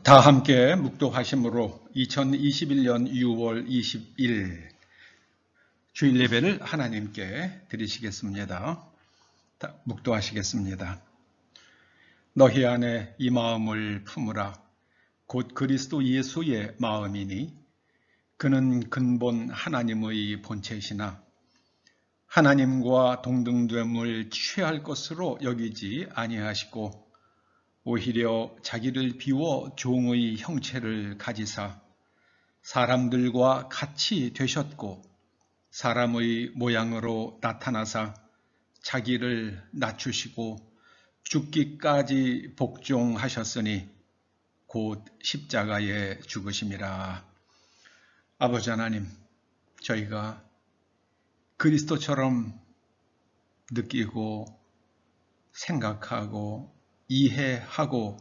다 함께 묵도하심으로 2021년 6월 20일 주일 예배를 하나님께 드리시겠습니다. 묵도하시겠습니다. 너희 안에 이 마음을 품으라. 곧 그리스도 예수의 마음이니 그는 근본 하나님의 본체시나 하나님과 동등됨을 취할 것으로 여기지 아니하시고 오히려 자기를 비워 종의 형체를 가지사 사람들과 같이 되셨고 사람의 모양으로 나타나사 자기를 낮추시고 죽기까지 복종하셨으니 곧 십자가에 죽으심이라. 아버지 하나님, 저희가 그리스도처럼 느끼고 생각하고 이해하고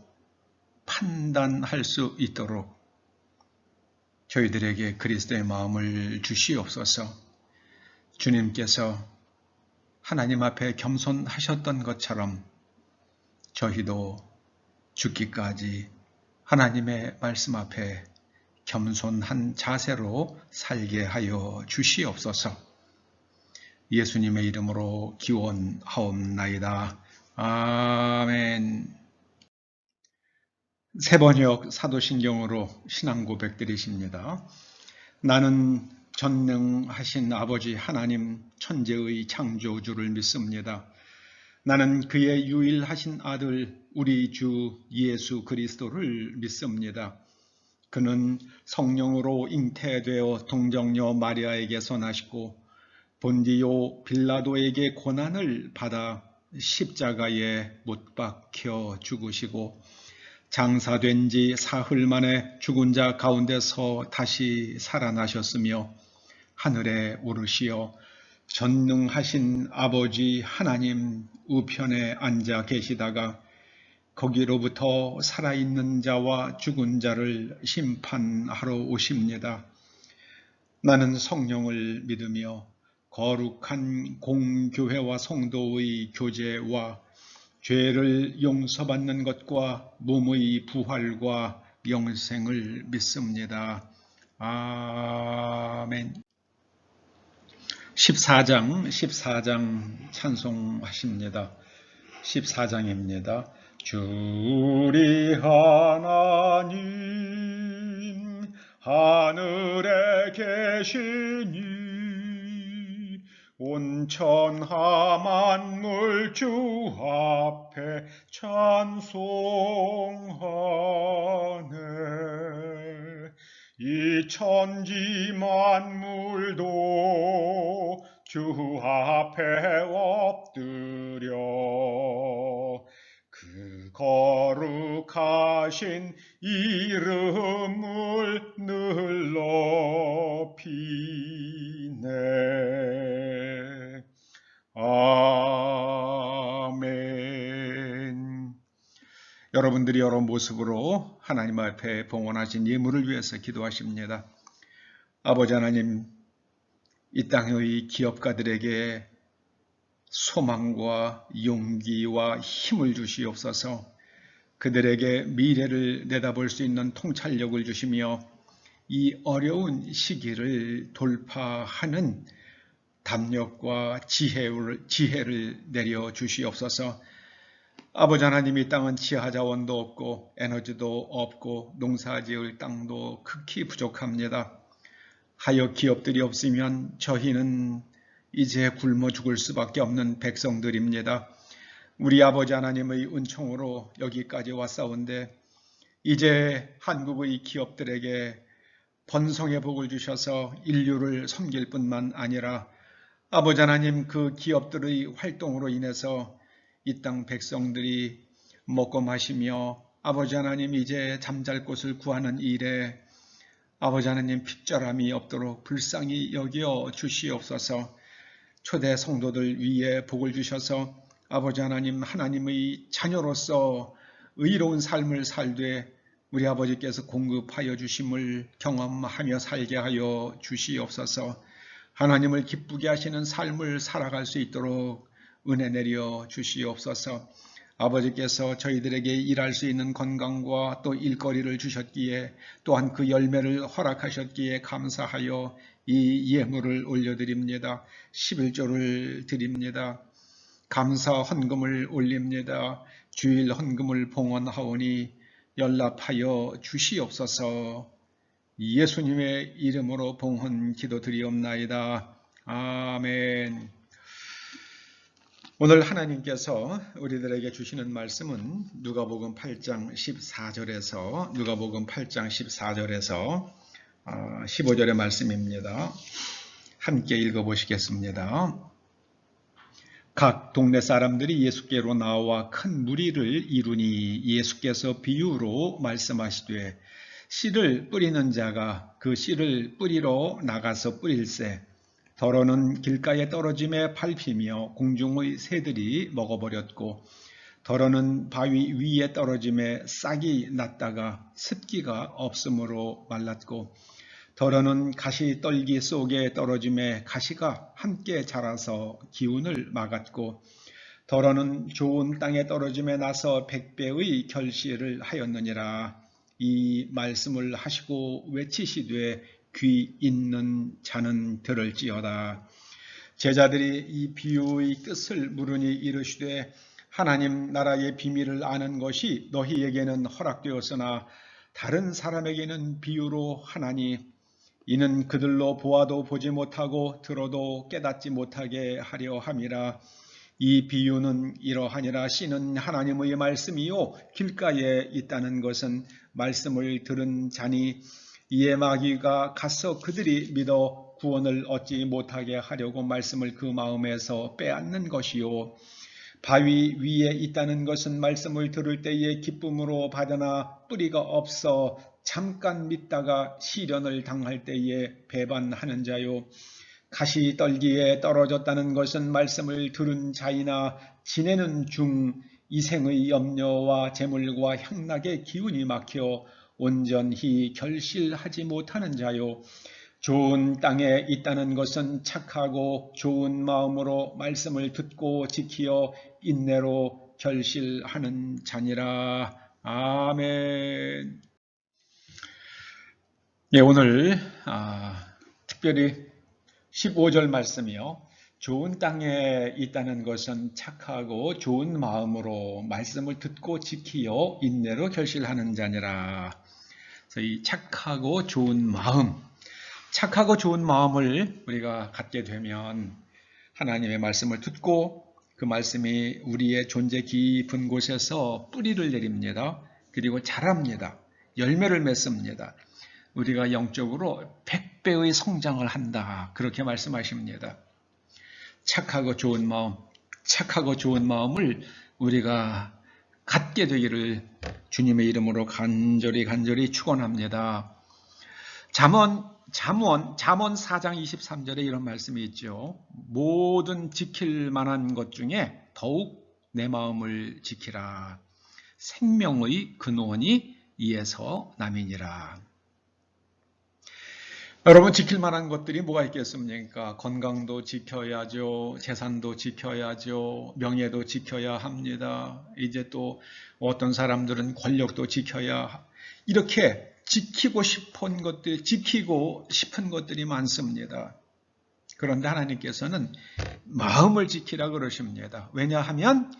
판단할 수 있도록 저희들에게 그리스도의 마음을 주시옵소서. 주님께서 하나님 앞에 겸손하셨던 것처럼 저희도 죽기까지 하나님의 말씀 앞에 겸손한 자세로 살게 하여 주시옵소서. 예수님의 이름으로 기원하옵나이다. 아멘. 세번역 사도신경으로 신앙 고백 드리십니다. 나는 전능하신 아버지 하나님 천재의 창조주를 믿습니다. 나는 그의 유일하신 아들 우리 주 예수 그리스도를 믿습니다. 그는 성령으로 잉태되어 동정녀 마리아에게서 나시고 본디오 빌라도에게 고난을 받아 십자가에 못 박혀 죽으시고 장사된 지 사흘 만에 죽은 자 가운데서 다시 살아나셨으며 하늘에 오르시어 전능하신 아버지 하나님 우편에 앉아 계시다가 거기로부터 살아있는 자와 죽은 자를 심판하러 오십니다. 나는 성령을 믿으며 거룩한 공교회와 성도의 교제와 죄를 용서받는 것과 몸의 부활과 영생을 믿습니다. 아멘. 14장 찬송하십니다. 14장입니다. 주리 하나님 하늘에 계시니 온천하 만물 주 앞에 찬송하네. 이 천지 만물도 주 앞에 엎드려 그 거룩하신 이름을 늘 높이네. 아멘. 여러분들이 여러 모습으로 하나님 앞에 봉헌하신 예물을 위해서 기도하십니다. 아버지 하나님, 이 땅의 기업가들에게 소망과 용기와 힘을 주시옵소서. 그들에게 미래를 내다볼 수 있는 통찰력을 주시며 이 어려운 시기를 돌파하는 담력과 지혜를 내려 주시옵소서. 아버지 하나님, 이 땅은 지하 자원도 없고 에너지도 없고 농사지을 땅도 극히 부족합니다. 하여 기업들이 없으면 저희는 이제 굶어 죽을 수밖에 없는 백성들입니다. 우리 아버지 하나님의 은총으로 여기까지 왔사온데 이제 한국의 기업들에게 번성의 복을 주셔서 인류를 섬길 뿐만 아니라 아버지 하나님, 그 기업들의 활동으로 인해서 이 땅 백성들이 먹고 마시며 아버지 하나님, 이제 잠잘 곳을 구하는 일에 아버지 하나님 핍절함이 없도록 불쌍히 여겨 주시옵소서. 초대 성도들 위에 복을 주셔서 아버지 하나님, 하나님의 자녀로서 의로운 삶을 살되 우리 아버지께서 공급하여 주심을 경험하며 살게 하여 주시옵소서. 하나님을 기쁘게 하시는 삶을 살아갈 수 있도록 은혜 내려 주시옵소서. 아버지께서 저희들에게 일할 수 있는 건강과 또 일거리를 주셨기에 또한 그 열매를 허락하셨기에 감사하여 이 예물을 올려드립니다. 11조를 드립니다. 감사 헌금을 올립니다. 주일 헌금을 봉헌하오니 연락하여 주시옵소서. 예수님의 이름으로 봉헌 기도드리옵나이다. 아멘. 오늘 하나님께서 우리들에게 주시는 말씀은 누가복음 8장 14절에서 15절의 말씀입니다. 함께 읽어보시겠습니다. 각 동네 사람들이 예수께로 나와 큰 무리를 이루니 예수께서 비유로 말씀하시되 씨를 뿌리는 자가 그 씨를 뿌리러 나가서 뿌릴새 더러는 길가에 떨어짐에 밟히며 공중의 새들이 먹어버렸고 더러는 바위 위에 떨어짐에 싹이 났다가 습기가 없으므로 말랐고 더러는 가시떨기 속에 떨어짐에 가시가 함께 자라서 기운을 막았고 더러는 좋은 땅에 떨어짐에 나서 100배의 결실을 하였느니라. 이 말씀을 하시고 외치시되 귀 있는 자는 들을지어다. 제자들이 이 비유의 뜻을 물으니 이르시되 하나님 나라의 비밀을 아는 것이 너희에게는 허락되었으나 다른 사람에게는 비유로 하나니 이는 그들로 보아도 보지 못하고 들어도 깨닫지 못하게 하려 함이라. 이 비유는 이러하니라. 씨는 하나님의 말씀이요 길가에 있다는 것은 말씀을 들은 자니 이에 마귀가 가서 그들이 믿어 구원을 얻지 못하게 하려고 말씀을 그 마음에서 빼앗는 것이요 바위 위에 있다는 것은 말씀을 들을 때에 기쁨으로 받으나 뿌리가 없어 잠깐 믿다가 시련을 당할 때에 배반하는 자요 가시떨기에 떨어졌다는 것은 말씀을 들은 자이나 지내는 중 이생의 염려와 재물과 향락의 기운이 막혀 온전히 결실하지 못하는 자요 좋은 땅에 있다는 것은 착하고 좋은 마음으로 말씀을 듣고 지키어 인내로 결실하는 자니라. 아멘. 예, 오늘 특별히 15절 말씀이요. 좋은 땅에 있다는 것은 착하고 좋은 마음으로 말씀을 듣고 지키어 인내로 결실하는 자니라. 그래서 이 착하고 좋은 마음을 우리가 갖게 되면 하나님의 말씀을 듣고 그 말씀이 우리의 존재 깊은 곳에서 뿌리를 내립니다. 그리고 자랍니다. 열매를 맺습니다. 우리가 영적으로 100배의 성장을 한다. 그렇게 말씀하십니다. 착하고 좋은 마음을 우리가 갖게 되기를 주님의 이름으로 간절히 축원합니다. 잠언 4장 23절에 이런 말씀이 있죠. 모든 지킬 만한 것 중에 더욱 내 마음을 지키라. 생명의 근원이 이에서 남이니라. 여러분, 지킬 만한 것들이 뭐가 있겠습니까? 건강도 지켜야죠. 재산도 지켜야죠. 명예도 지켜야 합니다. 이제 또 어떤 사람들은 권력도 지켜야, 이렇게 지키고 싶은 것들이 많습니다. 그런데 하나님께서는 마음을 지키라 그러십니다. 왜냐하면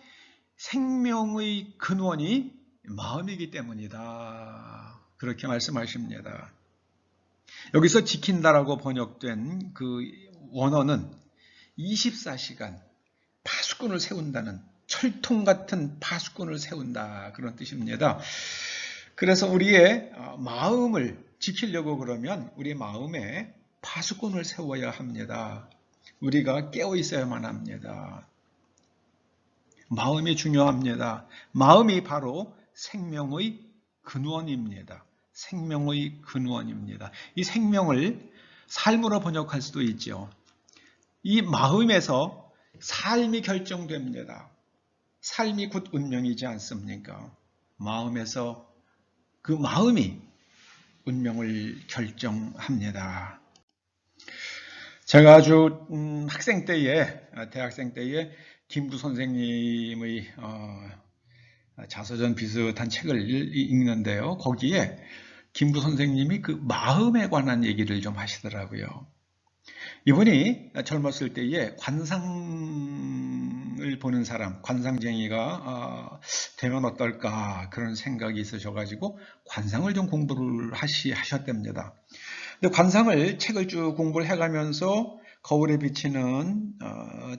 생명의 근원이 마음이기 때문이다. 그렇게 말씀하십니다. 여기서 지킨다라고 번역된 그 원어는 24시간 파수꾼을 세운다는, 철통 같은 파수꾼을 세운다, 그런 뜻입니다. 그래서 우리의 마음을 지키려고 그러면 우리 마음에 파수꾼을 세워야 합니다. 우리가 깨어 있어야만 합니다. 마음이 중요합니다. 마음이 바로 생명의 근원입니다. 생명의 근원입니다. 이 생명을 삶으로 번역할 수도 있죠. 이 마음에서 삶이 결정됩니다. 삶이 곧 운명이지 않습니까? 마음에서 그 마음이 운명을 결정합니다. 제가 아주 대학생 때에 김구 선생님의 자서전 비슷한 책을 읽는데요. 거기에 김구 선생님이 그 마음에 관한 얘기를 좀 하시더라고요. 이분이 젊었을 때에 관상을 보는 사람, 관상쟁이가 되면 어떨까 그런 생각이 있으셔가지고 관상을 좀 공부를 하셨답니다. 근데 관상을 책을 쭉 공부를 해가면서 거울에 비치는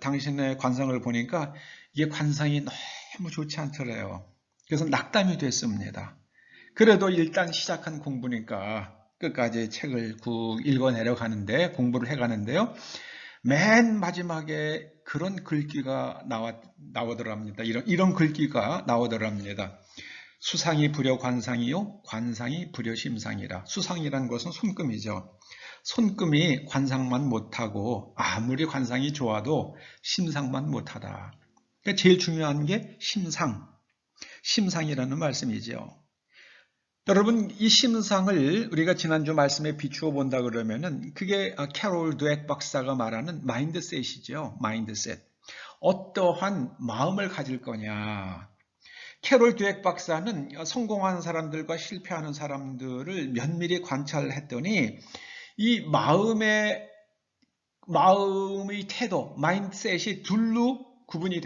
당신의 관상을 보니까 이게 관상이 너무 좋지 않더래요. 그래서 낙담이 됐습니다. 그래도 일단 시작한 공부니까 끝까지 책을 읽어 내려가는데 공부를 해가는데요. 맨 마지막에 그런 글귀가 나오더랍니다. 이런 글귀가 나오더랍니다. 수상이 불여 관상이요, 관상이 불여 심상이라. 수상이란 것은 손금이죠. 손금이 관상만 못하고 아무리 관상이 좋아도 심상만 못하다. 그러니까 제일 중요한 게 심상이라는 말씀이죠. 여러분, 이 심상을 우리가 지난주 말씀에 비추어 본다 그러면은 그게 캐롤 드웨크 박사가 말하는 마인드셋이죠. 마인드셋. 어떠한 마음을 가질 거냐. 캐롤 드웨크 박사는 성공하는 사람들과 실패하는 사람들을 면밀히 관찰했더니 이 마음의 태도, 마인드셋이 둘로 구분이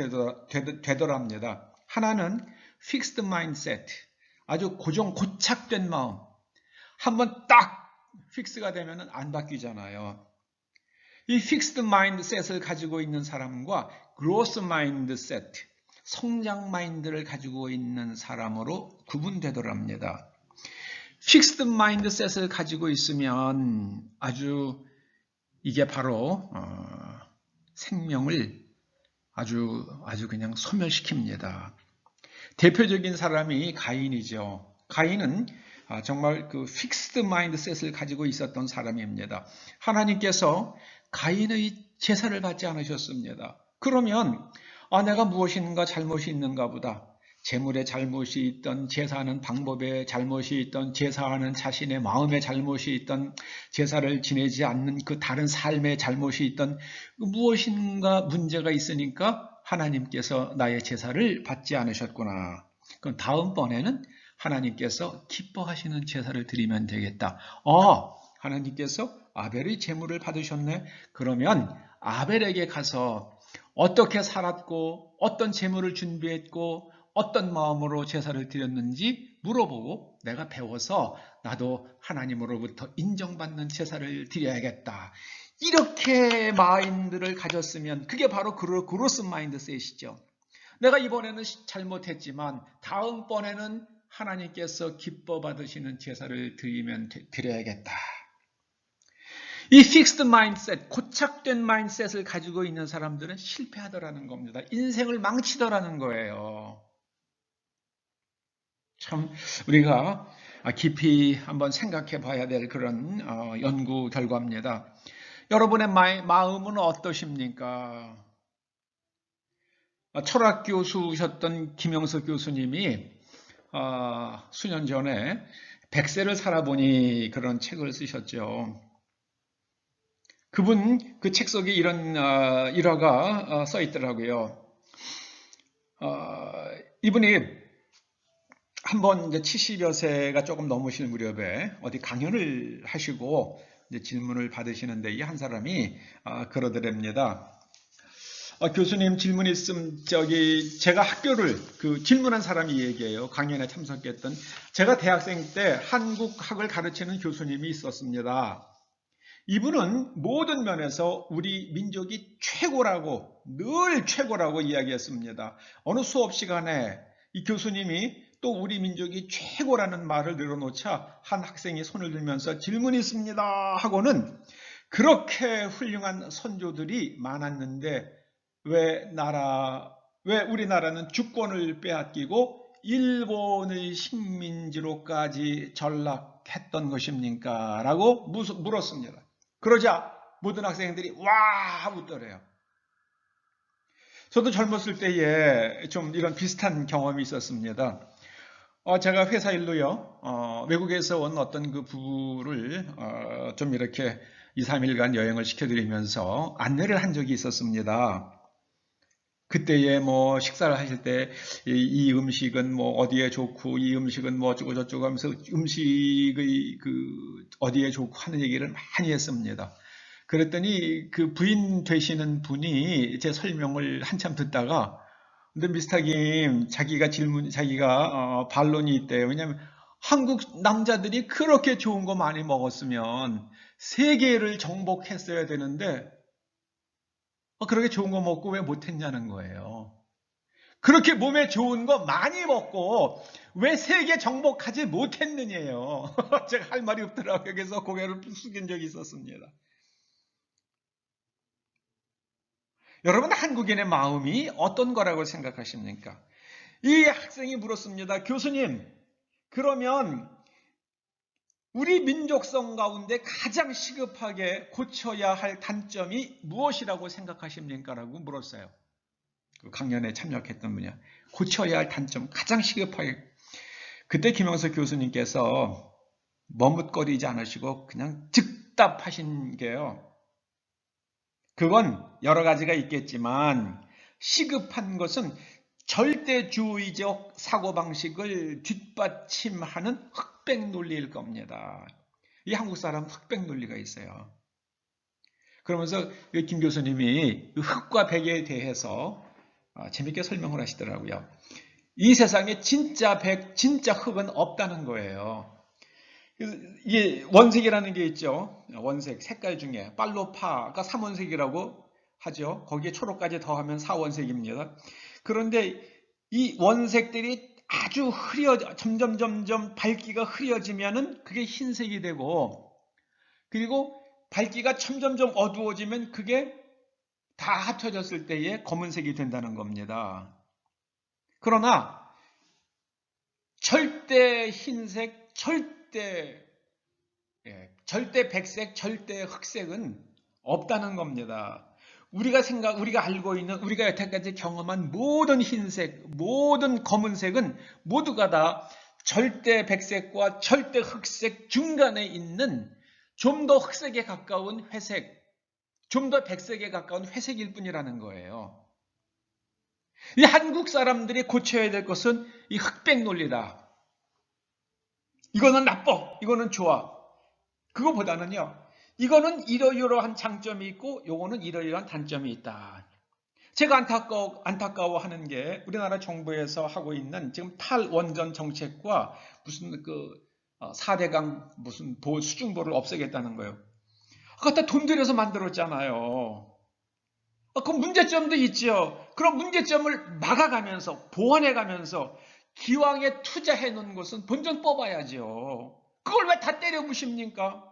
되더랍니다. 하나는 fixed mindset, 아주 고착된 마음. 한번 딱 픽스가 되면 안 바뀌잖아요. 이 fixed mindset을 가지고 있는 사람과 growth mindset, 성장 마인드를 가지고 있는 사람으로 구분되더랍니다. fixed mindset을 가지고 있으면 아주 이게 바로 생명을 아주 그냥 소멸시킵니다. 대표적인 사람이 가인이죠. 가인은 정말 그 픽스드 마인드셋을 가지고 있었던 사람입니다. 하나님께서 가인의 제사를 받지 않으셨습니다. 그러면 내가 무엇인가 잘못이 있는가 보다. 재물에 잘못이 있던, 제사하는 방법에 잘못이 있던, 제사하는 자신의 마음에 잘못이 있던, 제사를 지내지 않는 그 다른 삶에 잘못이 있던 무엇인가 문제가 있으니까 하나님께서 나의 제사를 받지 않으셨구나. 그럼 다음번에는 하나님께서 기뻐하시는 제사를 드리면 되겠다. 하나님께서 아벨의 제물을 받으셨네. 그러면 아벨에게 가서 어떻게 살았고 어떤 제물을 준비했고 어떤 마음으로 제사를 드렸는지 물어보고 내가 배워서 나도 하나님으로부터 인정받는 제사를 드려야겠다. 이렇게 마인드를 가졌으면 그게 바로 그로스 마인드셋이죠. 내가 이번에는 잘못했지만 다음번에는 하나님께서 기뻐 받으시는 제사를 드려야겠다. 이 픽스드 마인드셋, 고착된 마인드셋을 가지고 있는 사람들은 실패하더라는 겁니다. 인생을 망치더라는 거예요. 참 우리가 깊이 한번 생각해 봐야 될 그런 연구 결과입니다. 여러분의 마음은 어떠십니까? 철학 교수셨던 김영석 교수님이 수년 전에 100세를 살아보니 그런 책을 쓰셨죠. 그분 그 책 속에 이런 일화가 써 있더라고요. 이분이 한번 이제 70여 세가 조금 넘으실 무렵에 어디 강연을 하시고 이제 질문을 받으시는데 이 한 사람이 그러더랍니다. 교수님 질문 있음 제가 학교를 질문한 사람이 얘기해요. 강연에 참석했던 제가 대학생 때 한국학을 가르치는 교수님이 있었습니다. 이분은 모든 면에서 우리 민족이 최고라고 늘 최고라고 이야기했습니다. 어느 수업 시간에 이 교수님이 또 우리 민족이 최고라는 말을 늘어놓자 한 학생이 손을 들면서 질문이 있습니다 하고는 그렇게 훌륭한 선조들이 많았는데 왜 우리나라는 주권을 빼앗기고 일본의 식민지로까지 전락했던 것입니까? 라고 물었습니다. 그러자 모든 학생들이 와 웃더래요. 저도 젊었을 때에 좀 이런 비슷한 경험이 있었습니다. 제가 회사 일로요, 외국에서 온 어떤 그 부부를 좀 이렇게 2, 3일간 여행을 시켜드리면서 안내를 한 적이 있었습니다. 그때에 뭐 식사를 하실 때 이 음식은 뭐 어디에 좋고 이 음식은 뭐 어쩌고 저쩌고 하면서 음식의 그 어디에 좋고 하는 얘기를 많이 했습니다. 그랬더니 그 부인 되시는 분이 제 설명을 한참 듣다가 근데 미스터 김 자기가 반론이 있대요. 왜냐하면 한국 남자들이 그렇게 좋은 거 많이 먹었으면 세계를 정복했어야 되는데 그렇게 좋은 거 먹고 왜 못했냐는 거예요. 그렇게 몸에 좋은 거 많이 먹고 왜 세계 정복하지 못했느냐요. 제가 할 말이 없더라고요. 그래서 고개를 숙인 적이 있었습니다. 여러분 한국인의 마음이 어떤 거라고 생각하십니까? 이 학생이 물었습니다. 교수님, 그러면 우리 민족성 가운데 가장 시급하게 고쳐야 할 단점이 무엇이라고 생각하십니까? 라고 물었어요. 그 강연에 참여했던 분이야. 고쳐야 할 단점, 가장 시급하게. 그때 김영석 교수님께서 머뭇거리지 않으시고 그냥 즉답하신 게요. 그건 여러 가지가 있겠지만 시급한 것은 절대주의적 사고방식을 뒷받침하는 흑백 논리일 겁니다. 이 한국 사람 흑백 논리가 있어요. 그러면서 김 교수님이 흑과 백에 대해서 재밌게 설명을 하시더라고요. 이 세상에 진짜 백, 진짜 흑은 없다는 거예요. 이게 원색이라는 게 있죠. 원색, 색깔 중에 빨로파가 삼원색이라고 하죠. 거기에 초록까지 더하면 사원색입니다. 그런데 이 원색들이 아주 점점 밝기가 흐려지면은 그게 흰색이 되고, 그리고 밝기가 점점 어두워지면 그게 다 합쳐졌을 때에 검은색이 된다는 겁니다. 그러나 절대 흰색, 절대 백색, 절대 흑색은 없다는 겁니다. 우리가 알고 있는, 우리가 여태까지 경험한 모든 흰색, 모든 검은색은 모두가 다 절대 백색과 절대 흑색 중간에 있는 좀 더 흑색에 가까운 회색, 좀 더 백색에 가까운 회색일 뿐이라는 거예요. 이 한국 사람들이 고쳐야 될 것은 이 흑백 논리다. 이거는 나빠, 이거는 좋아. 그거보다는요, 이거는 이러이러한 장점이 있고, 요거는 이러이러한 단점이 있다. 제가 안타까워하는 게 우리나라 정부에서 하고 있는 지금 탈원전 정책과 무슨 4대강 무슨 수중보를 없애겠다는 거예요. 그거 다 돈 들여서 만들었잖아요. 그 문제점도 있죠. 그런 문제점을 막아가면서, 보완해가면서, 기왕에 투자해 놓은 것은 본전 뽑아야죠. 그걸 왜 다 때려 부십니까?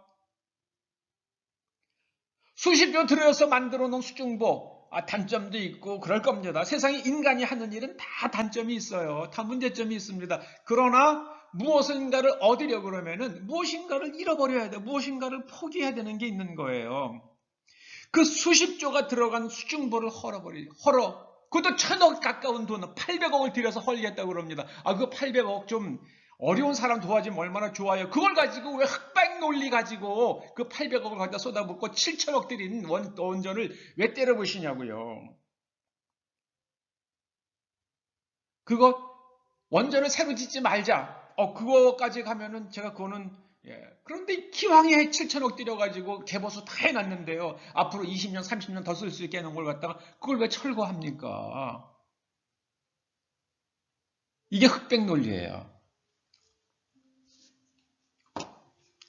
수십조 들여서 만들어 놓은 수중보, 단점도 있고 그럴 겁니다. 세상에 인간이 하는 일은 다 단점이 있어요. 다 문제점이 있습니다. 그러나 무엇인가를 얻으려고 그러면은 무엇인가를 잃어버려야 돼. 무엇인가를 포기해야 되는 게 있는 거예요. 그 수십조가 들어간 수중보를 그것도 1,000억 가까운 돈, 800억을 들여서 헐겠다고 그럽니다. 그 800억 좀 어려운 사람 도와주면 얼마나 좋아요. 그걸 가지고 왜 흑백 논리 가지고 그 800억을 갖다 쏟아붓고 7천억 들인 원전을 왜 때려보시냐고요. 그거 원전을 새로 짓지 말자. 그거까지 가면은 제가 그거는 그런데 기왕에 7천억 들여가지고 개보수 다 해놨는데요. 앞으로 20년, 30년 더 쓸 수 있게 해놓은 걸 갖다가 그걸 왜 철거합니까? 이게 흑백 논리예요.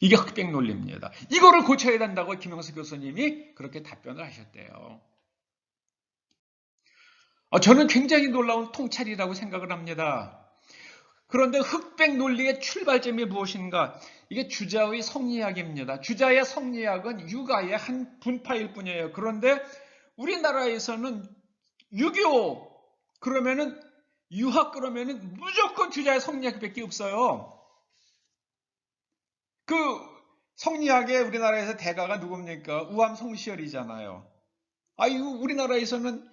이게 흑백 논리입니다. 이거를 고쳐야 된다고 김영수 교수님이 그렇게 답변을 하셨대요. 저는 굉장히 놀라운 통찰이라고 생각을 합니다. 그런데 흑백 논리의 출발점이 무엇인가? 이게 주자의 성리학입니다. 주자의 성리학은 유가의 한 분파일 뿐이에요. 그런데 우리나라에서는 유교 그러면은 유학 그러면은 무조건 주자의 성리학밖에 없어요. 그 성리학의 우리나라에서 대가가 누굽니까? 우암 송시열이잖아요. 우리나라에서는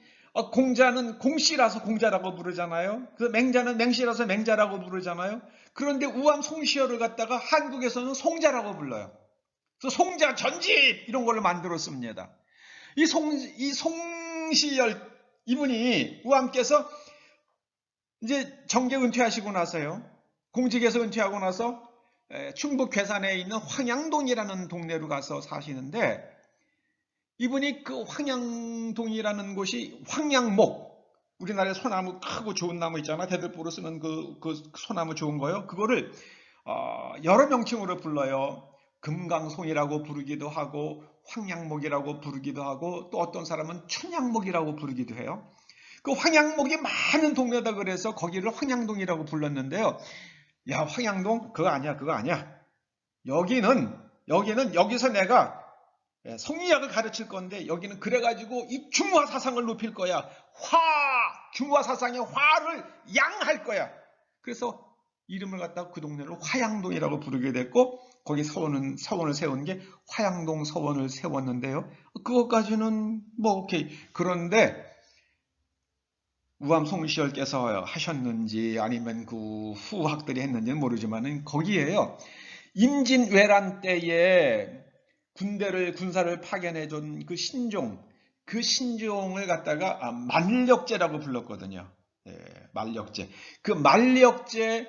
공자는 공씨라서 공자라고 부르잖아요. 그 맹자는 맹씨라서 맹자라고 부르잖아요. 그런데 우암 송시열을 갖다가 한국에서는 송자라고 불러요. 그래서 송자 전집 이런 걸로 만들었습니다. 이 송시열 이분이 우암께서 이제 정계 은퇴하시고 나서요. 공직에서 은퇴하고 나서 충북 괴산에 있는 황양동이라는 동네로 가서 사시는데 이분이 그 황양동이라는 곳이 황양목, 우리나라에 소나무 크고 좋은 나무 있잖아. 대들보로 쓰는 그 소나무 좋은 거요. 그거를 여러 명칭으로 불러요. 금강송이라고 부르기도 하고 황양목이라고 부르기도 하고 또 어떤 사람은 천양목이라고 부르기도 해요. 그 황양목이 많은 동네다 그래서 거기를 황양동이라고 불렀는데요. 야, 황양동? 그거 아니야, 그거 아니야. 여기서 내가 성리학을 가르칠 건데 여기는 그래가지고 이 중화 사상을 높일 거야. 중화 사상의 화를 양할 거야. 그래서 이름을 갖다가 그 동네를 화양동이라고 부르게 됐고 거기 서원을 세운 게 화양동 서원을 세웠는데요. 그것까지는 뭐 오케이. 그런데 우암 송시열께서 하셨는지 아니면 그 후학들이 했는지는 모르지만은 거기에요. 임진왜란 때에 군사를 파견해준 그 신종을 갖다가 만력제라고 불렀거든요. 예, 만력제. 그 만력제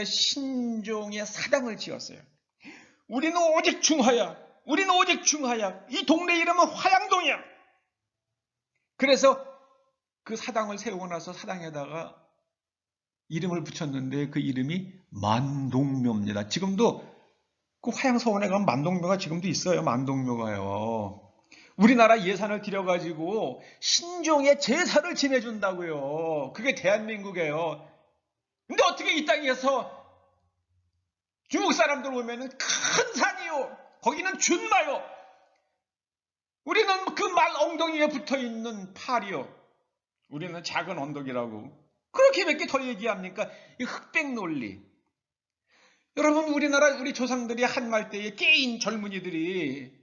신종의 사당을 지었어요. 우리는 오직 중화야. 이 동네 이름은 화양동이야. 그래서 그 사당을 세우고 나서 사당에다가 이름을 붙였는데 그 이름이 만동묘입니다. 지금도 그 화양서원에 가면 만동묘가 지금도 있어요. 만동묘가요. 우리나라 예산을 들여가지고 신종의 제사를 지내준다고요. 그게 대한민국이에요. 근데 어떻게 이 땅에서 중국 사람들 오면은 큰 산이요. 거기는 준마요. 우리는 그 말 엉덩이에 붙어있는 팔이요. 우리는 작은 언덕이라고. 그렇게 몇 개 더 얘기합니까? 이 흑백 논리. 여러분 우리 조상들이 한말 때에 깨인 젊은이들이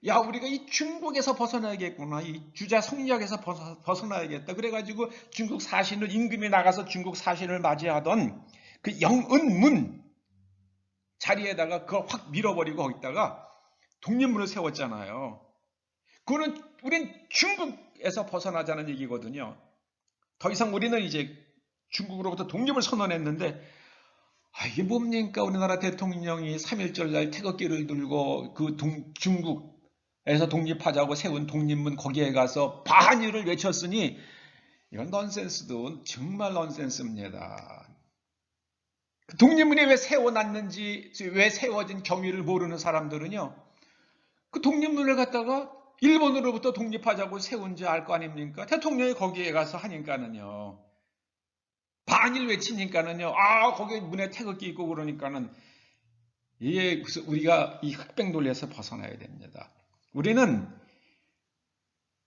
야 우리가 이 중국에서 벗어나야겠구나. 이 주자 성리학에서 벗어나야겠다. 그래가지고 중국 사신을 임금이 나가서 중국 사신을 맞이하던 그 영은문 자리에다가 그걸 확 밀어버리고 거기다가 독립문을 세웠잖아요. 그거는 우린 중국에서 벗어나자는 얘기거든요. 더 이상 우리는 이제 중국으로부터 독립을 선언했는데 이게 뭡니까? 우리나라 대통령이 3.1절 날 태극기를 들고 그 중국에서 독립하자고 세운 독립문 거기에 가서 반일을 외쳤으니 이건 넌센스도 정말 넌센스입니다. 그 독립문이 왜 세워놨는지 왜 세워진 경위를 모르는 사람들은요. 그 독립문을 갖다가 일본으로부터 독립하자고 세운지 알 거 아닙니까? 대통령이 거기에 가서 하니까는요. 반일 외치니까는요. 거기 문에 태극기 있고 그러니까는 이게 우리가 이 흑백 논리에서 벗어나야 됩니다. 우리는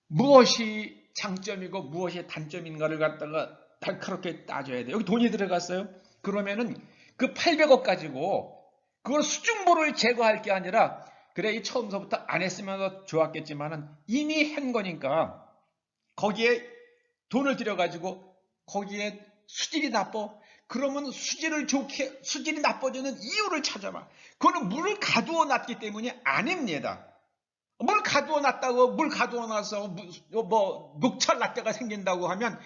무엇이 장점이고 무엇이 단점인가를 갖다가 날카롭게 따져야 돼요. 여기 돈이 들어갔어요. 그러면은 그 800억 가지고 그걸 수중보를 제거할 게 아니라 그래 이 처음서부터 안 했으면 더 좋았겠지만은 이미 한 거니까 거기에 돈을 들여가지고 거기에 수질이 나빠. 그러면 수질이 나빠지는 이유를 찾아봐. 그거는 물을 가두어 놨기 때문이 아닙니다. 물 가두어 놨다고 물 가두어 놔서 뭐 녹찰라떼가 생긴다고 하면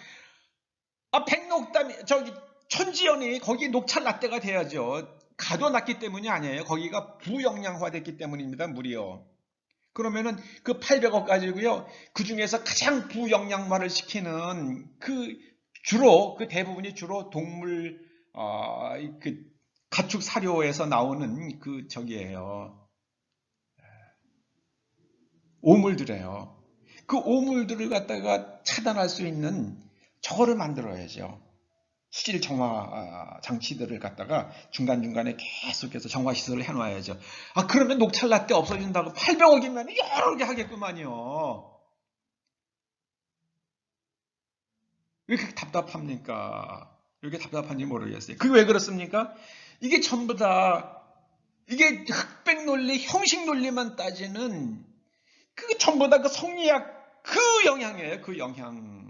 백록담 천지연이 거기 녹찰라떼가 돼야죠. 가두어 놨기 때문이 아니에요. 거기가 부영양화됐기 때문입니다. 물이요. 그러면은 그 800억 가지고요. 그 중에서 가장 부영양화를 시키는 그 대부분이 주로 동물 그 가축 사료에서 나오는 그 오물들이에요. 그 오물들을 갖다가 차단할 수 있는 저거를 만들어야죠. 수질 정화 장치들을 갖다가 중간중간에 계속해서 정화 시설을 해놔야죠. 그러면 녹찰라떼 없어진다고 800억이면 여러 개 하겠구만요. 왜 그렇게 답답합니까? 왜 이렇게 답답한지 모르겠어요. 그게 왜 그렇습니까? 이게 전부 다 이게 흑백 논리, 형식 논리만 따지는 그게 전부 다 그 성리학 그 영향이에요. 그 영향.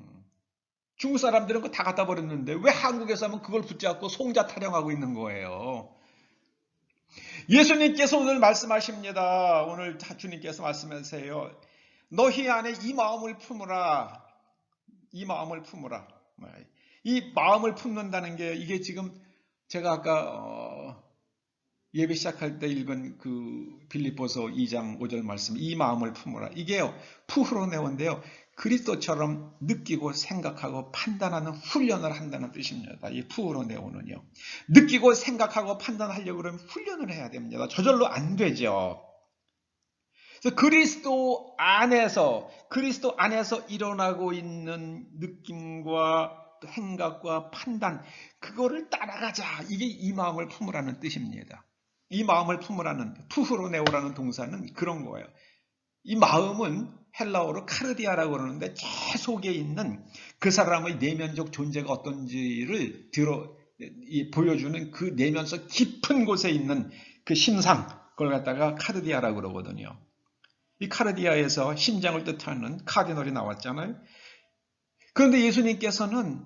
중국 사람들은 그거 다 갖다 버렸는데 왜 한국에서 하면 그걸 붙잡고 송자 타령하고 있는 거예요. 예수님께서 오늘 말씀하십니다. 오늘 주님께서 말씀하세요. 너희 안에 이 마음을 품으라. 이 마음을 품으라. 이 마음을 품는다는 게 이게 지금 제가 아까 예배 시작할 때 읽은 그 빌립보서 2장 5절 말씀, 이 마음을 품으라. 이게요, 푸흐로네오인데요, 그리스도처럼 느끼고 생각하고 판단하는 훈련을 한다는 뜻입니다. 이 푸흐로네오는요, 느끼고 생각하고 판단하려고 그러면 훈련을 해야 됩니다. 저절로 안 되죠. 그래서 그리스도 안에서 일어나고 있는 느낌과 생각과 판단, 그거를 따라가자. 이게 이 마음을 품으라는 뜻입니다. 이 마음을 품으라는, 푸흐로네오라는 동사는 그런 거예요. 이 마음은 헬라어로 카르디아라고 그러는데 제 속에 있는 그 사람의 내면적 존재가 어떤지를 보여주는 그 내면적 깊은 곳에 있는 그 심상, 그걸 갖다가 카르디아라고 그러거든요. 이 카르디아에서 심장을 뜻하는 카디널이 나왔잖아요. 그런데 예수님께서는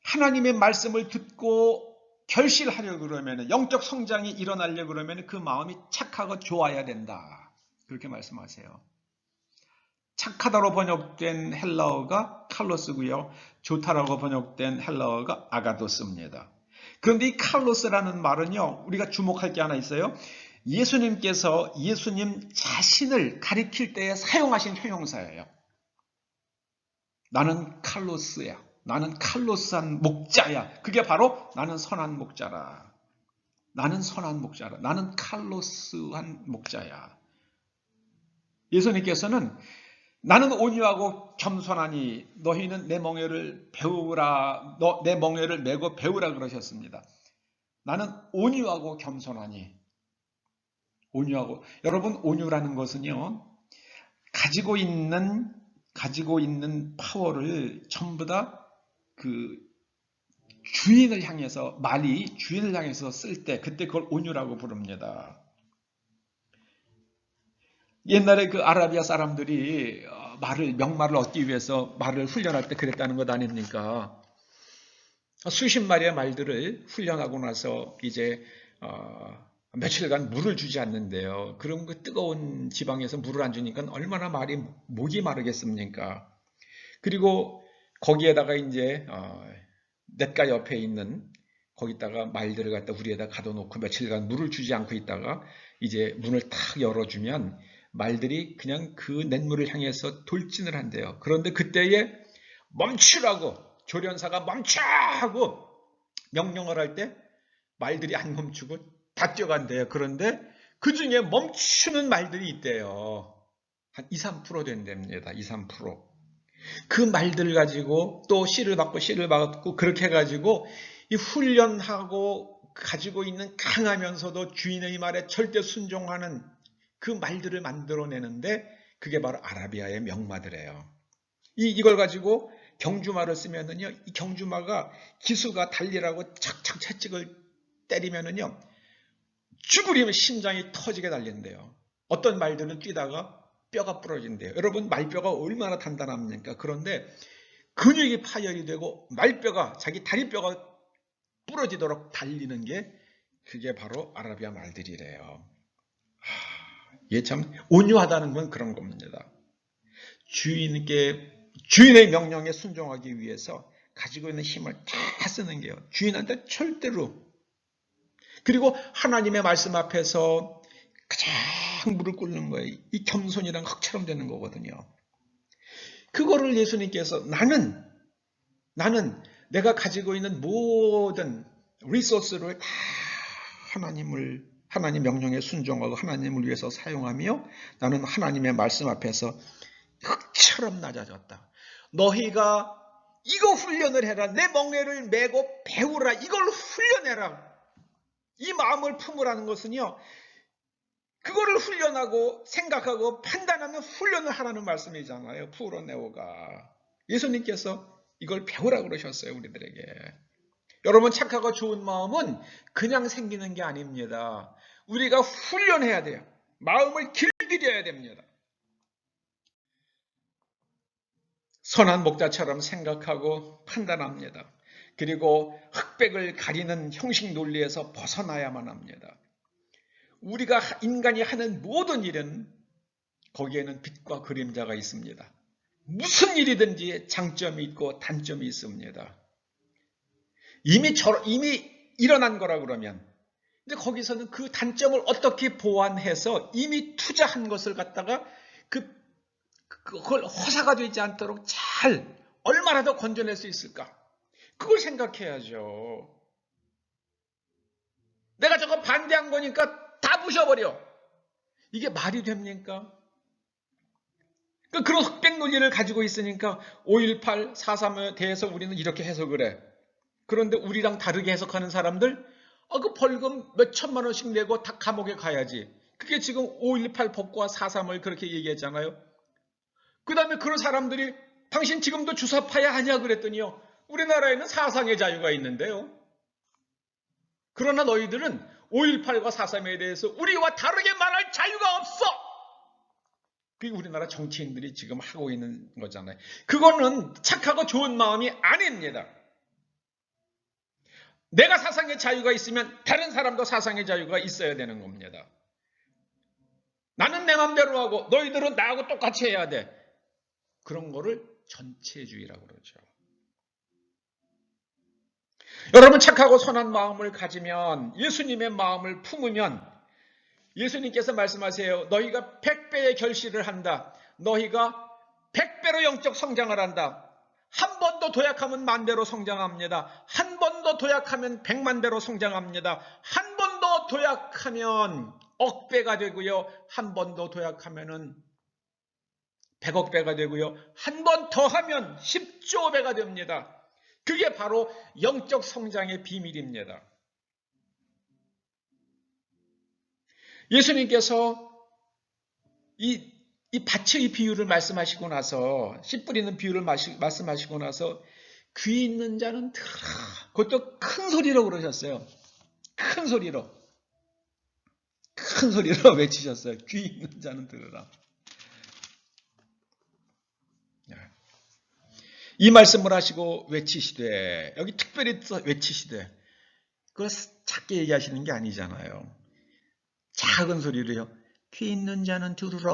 하나님의 말씀을 듣고 결실하려고 그러면, 영적 성장이 일어나려고 그러면 그 마음이 착하고 좋아야 된다. 그렇게 말씀하세요. 착하다로 번역된 헬라어가 칼로스고요. 좋다라고 번역된 헬라어가 아가도스입니다. 그런데 이 칼로스라는 말은요, 우리가 주목할 게 하나 있어요. 예수님께서 예수님 자신을 가리킬 때에 사용하신 형용사예요. 나는 칼로스야. 나는 칼로스한 목자야. 그게 바로 나는 선한 목자라. 나는 선한 목자라. 나는 칼로스한 목자야. 예수님께서는 나는 온유하고 겸손하니 너희는 내 멍에를 배우라. 내 멍에를 메고 배우라 그러셨습니다. 나는 온유하고 겸손하니. 온유하고. 여러분, 온유라는 것은요, 가지고 있는 파워를 전부 다 그 주인을 향해서, 말이 주인을 향해서 쓸 때, 그때 그걸 온유라고 부릅니다. 옛날에 그 아라비아 사람들이 명말을 얻기 위해서 말을 훈련할 때 그랬다는 것 아닙니까? 수십 마리의 말들을 훈련하고 나서 이제 며칠간 물을 주지 않는데요. 그럼 그 뜨거운 지방에서 물을 안 주니까 얼마나 목이 마르겠습니까? 그리고 거기에다가 이제 냇가 옆에 있는 거기다가 말들을 갖다 우리에다 가둬놓고 며칠간 물을 주지 않고 있다가 이제 문을 탁 열어주면 말들이 그냥 그 냇물을 향해서 돌진을 한대요. 그런데 그때에 멈추라고 조련사가 멈춰 하고 명령을 할 때 말들이 안 멈추고 다 뛰어간대요. 그런데 그 중에 멈추는 말들이 있대요. 한 2, 3% 된답니다. 2, 3%. 그 말들 가지고 또 씨를 받고 그렇게 해가지고 이 훈련하고 가지고 있는 강하면서도 주인의 말에 절대 순종하는 그 말들을 만들어내는데 그게 바로 아라비아의 명마들이에요. 이걸 가지고 경주마를 쓰면은요, 이 경주마가 기수가 달리라고 착착 채찍을 때리면은요, 죽으리면 심장이 터지게 달린대요. 어떤 말들은 뛰다가 뼈가 부러진대요. 여러분, 말뼈가 얼마나 단단합니까? 그런데 근육이 파열이 되고 말뼈가, 자기 다리뼈가 부러지도록 달리는 게 그게 바로 아라비아 말들이래요. 이게 참 온유하다는 건 그런 겁니다. 주인의 명령에 순종하기 위해서 가지고 있는 힘을 다 쓰는 게요. 주인한테 절대로. 그리고 하나님의 말씀 앞에서 가장 무릎 꿇는 거예요. 이 겸손이란 흙처럼 되는 거거든요. 그거를 예수님께서 나는 내가 가지고 있는 모든 리소스를 다 하나님 명령에 순종하고 하나님을 위해서 사용하며 나는 하나님의 말씀 앞에서 흙처럼 낮아졌다. 너희가 이거 훈련을 해라. 내 멍에를 메고 배우라. 이걸 훈련해라. 이 마음을 품으라는 것은요, 그거를 훈련하고 생각하고 판단하는 훈련을 하라는 말씀이잖아요. 푸로네오가. 예수님께서 이걸 배우라 그러셨어요, 우리들에게. 여러분, 착하고 좋은 마음은 그냥 생기는 게 아닙니다. 우리가 훈련해야 돼요. 마음을 길들여야 됩니다. 선한 목자처럼 생각하고 판단합니다. 그리고 흑백을 가리는 형식 논리에서 벗어나야만 합니다. 우리가 인간이 하는 모든 일은 거기에는 빛과 그림자가 있습니다. 무슨 일이든지 장점이 있고 단점이 있습니다. 이미 일어난 거라 그러면, 근데 거기서는 그 단점을 어떻게 보완해서 이미 투자한 것을 갖다가 그걸 허사가 되지 않도록 잘 얼마나 더 건져낼 수 있을까? 그걸 생각해야죠. 내가 저거 반대한 거니까 다 부셔버려. 이게 말이 됩니까? 그런 흑백 논리를 가지고 있으니까 5.18, 4.3에 대해서 우리는 이렇게 해석을 해. 그런데 우리랑 다르게 해석하는 사람들, 그 벌금 몇 천만 원씩 내고 다 감옥에 가야지. 그게 지금 5.18 법과 4.3을 그렇게 얘기했잖아요. 그 다음에 그런 사람들이 당신 지금도 주사파야 하냐 그랬더니요. 우리나라에는 사상의 자유가 있는데요. 그러나 너희들은 5.18과 4.3에 대해서 우리와 다르게 말할 자유가 없어. 그게 우리나라 정치인들이 지금 하고 있는 거잖아요. 그거는 착하고 좋은 마음이 아닙니다. 내가 사상의 자유가 있으면 다른 사람도 사상의 자유가 있어야 되는 겁니다. 나는 내 맘대로 하고 너희들은 나하고 똑같이 해야 돼. 그런 거를 전체주의라고 그러죠. 여러분 착하고 선한 마음을 가지면, 예수님의 마음을 품으면, 예수님께서 말씀하세요. 너희가 100배의 결실을 한다. 너희가 100배로 영적 성장을 한다. 한 번 더 도약하면 10,000배로 성장합니다. 한 번 더 도약하면 100,000배로 성장합니다. 한 번 더 도약하면 억배가 되고요. 한 번 더 도약하면은 100억 배가 되고요. 한 번 더 하면 10조 배가 됩니다. 그게 바로 영적 성장의 비밀입니다. 예수님께서 이 밭의 비유를 말씀하시고 나서, 씨 뿌리는 비유를 말씀하시고 나서 귀 있는 자는 들어라. 그것도 큰 소리로 그러셨어요. 큰 소리로 외치셨어요. 귀 있는 자는 들어라. 이 말씀을 하시고 외치시되, 여기 특별히 외치시되, 그걸 작게 얘기하시는 게 아니잖아요. 작은 소리로요. 귀 있는 자는 들으라.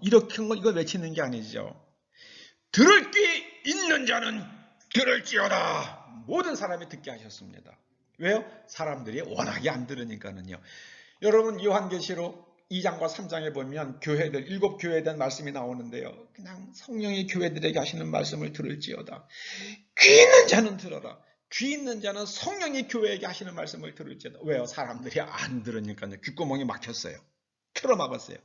이렇게 이걸 외치는 게 아니죠. 들을 귀 있는 자는 들을지어다. 모든 사람이 듣게 하셨습니다. 왜요? 사람들이 워낙에 안 들으니까는요. 여러분 요한계시록 2장과 3장에 보면 교회들, 7교회에 대한 말씀이 나오는데요. 그냥 성령이 교회들에게 하시는 말씀을 들을지어다. 귀 있는 자는 들어라. 귀 있는 자는 성령이 교회에게 하시는 말씀을 들을지어다. 왜요? 사람들이 안 들으니까요. 귓구멍이 막혔어요. 틀어막았어요.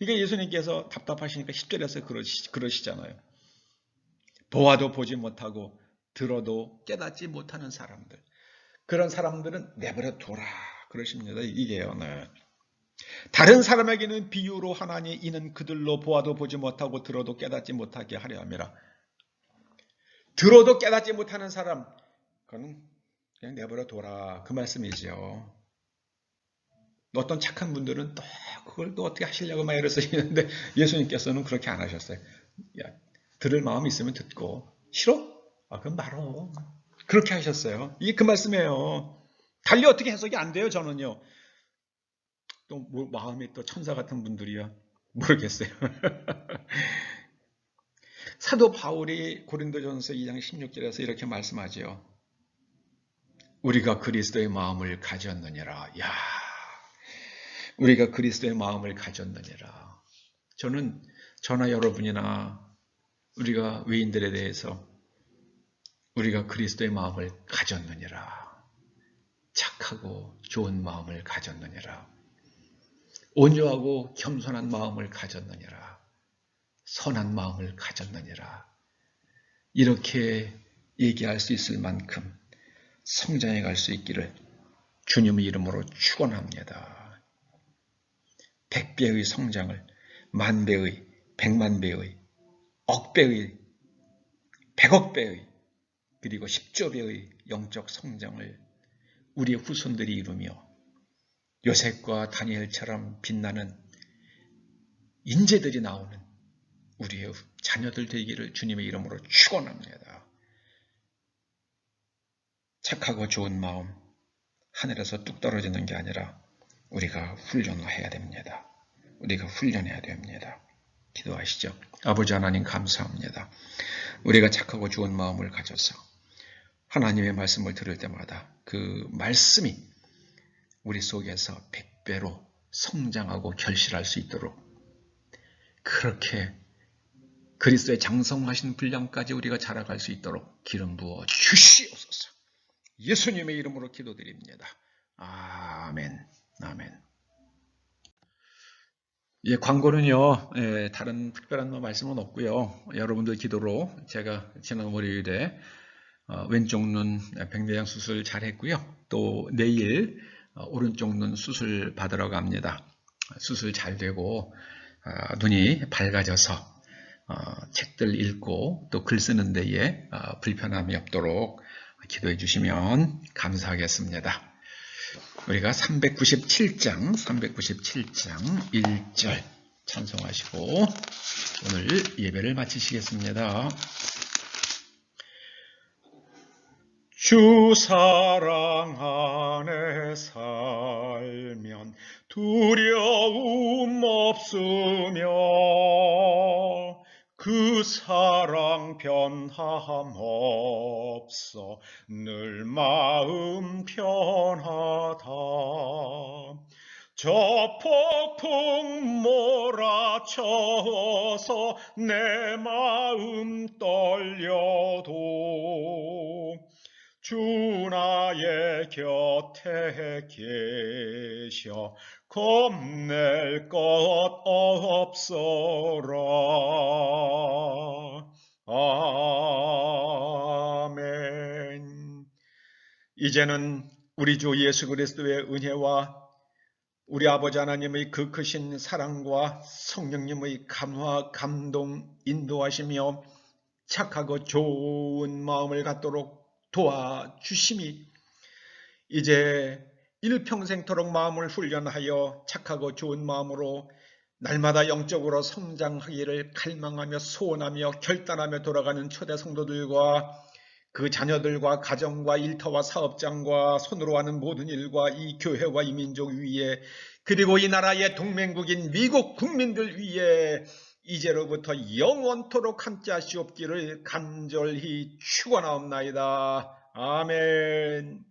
이게 예수님께서 답답하시니까 10절에서 그러시잖아요. 보아도 보지 못하고 들어도 깨닫지 못하는 사람들. 그런 사람들은 내버려 둬라. 그러십니다. 이게요. 네. 다른 사람에게는 비유로 하나니 이는 그들로 보아도 보지 못하고 들어도 깨닫지 못하게 하려 함이라. 들어도 깨닫지 못하는 사람, 그건 그냥 내버려 둬라. 그 말씀이죠. 어떤 착한 분들은 또 그걸 또 어떻게 하시려고 막 애를 쓰시는데 예수님께서는 그렇게 안 하셨어요. 야, 들을 마음이 있으면 듣고 싫어? 그럼 말어. 그렇게 하셨어요. 이게 그 말씀이에요. 달리 어떻게 해석이 안 돼요, 저는요. 또 마음이 또 천사 같은 분들이야. 모르겠어요. 사도 바울이 고린도전서 2장 16절에서 이렇게 말씀하죠. 우리가 그리스도의 마음을 가졌느니라. 야, 우리가 그리스도의 마음을 가졌느니라. 저는 저나 여러분이나 우리가 외인들에 대해서 우리가 그리스도의 마음을 가졌느니라. 착하고 좋은 마음을 가졌느니라. 온유하고 겸손한 마음을 가졌느니라. 선한 마음을 가졌느니라. 이렇게 얘기할 수 있을 만큼 성장해 갈 수 있기를 주님의 이름으로 축원합니다. 100배의 성장을, 10,000배의, 100,000배의, 억배의, 100억배의, 그리고 10조배의 영적 성장을 우리의 후손들이 이루며 요셉과 다니엘처럼 빛나는 인재들이 나오는 우리의 자녀들 되기를 주님의 이름으로 축원합니다. 착하고 좋은 마음, 하늘에서 뚝 떨어지는 게 아니라 우리가 훈련을 해야 됩니다. 우리가 훈련해야 됩니다. 기도하시죠. 아버지 하나님 감사합니다. 우리가 착하고 좋은 마음을 가져서 하나님의 말씀을 들을 때마다 그 말씀이 우리 속에서 100배로 성장하고 결실할 수 있도록 그렇게 그리스도의 장성하신 분량까지 우리가 자라갈 수 있도록 기름 부어 주시옵소서. 예수님의 이름으로 기도드립니다. 아멘. 아멘. 예, 광고는요, 다른 특별한 말씀은 없고요. 여러분들 기도로 제가 지난 월요일에 왼쪽 눈 백내장 수술 잘 했고요. 또 내일 오른쪽 눈 수술 받으러 갑니다. 수술 잘 되고 눈이 밝아져서 책들 읽고 또 글 쓰는 데에 불편함이 없도록 기도해 주시면 감사하겠습니다. 우리가 397장 1절 찬송하시고 오늘 예배를 마치시겠습니다. 주 사랑 안에 살면 두려움 없으며 그 사랑 변함 없어 늘 마음 편하다. 저 폭풍 몰아쳐서 내 마음 떨려도 주 나의 곁에 계셔 겁낼 것 없어라. 아멘. 이제는 우리 주 예수 그리스도의 은혜와 우리 아버지 하나님의 그 크신 사랑과 성령님의 감화, 감동, 인도하시며 착하고 좋은 마음을 갖도록 도와주심이 이제 일평생토록 마음을 훈련하여 착하고 좋은 마음으로 날마다 영적으로 성장하기를 갈망하며 소원하며 결단하며 돌아가는 초대 성도들과 그 자녀들과 가정과 일터와 사업장과 손으로 하는 모든 일과 이 교회와 이 민족 위에 그리고 이 나라의 동맹국인 미국 국민들 위에 이제로부터 영원토록 함께 하시옵기를 간절히 축원하옵나이다. 아멘.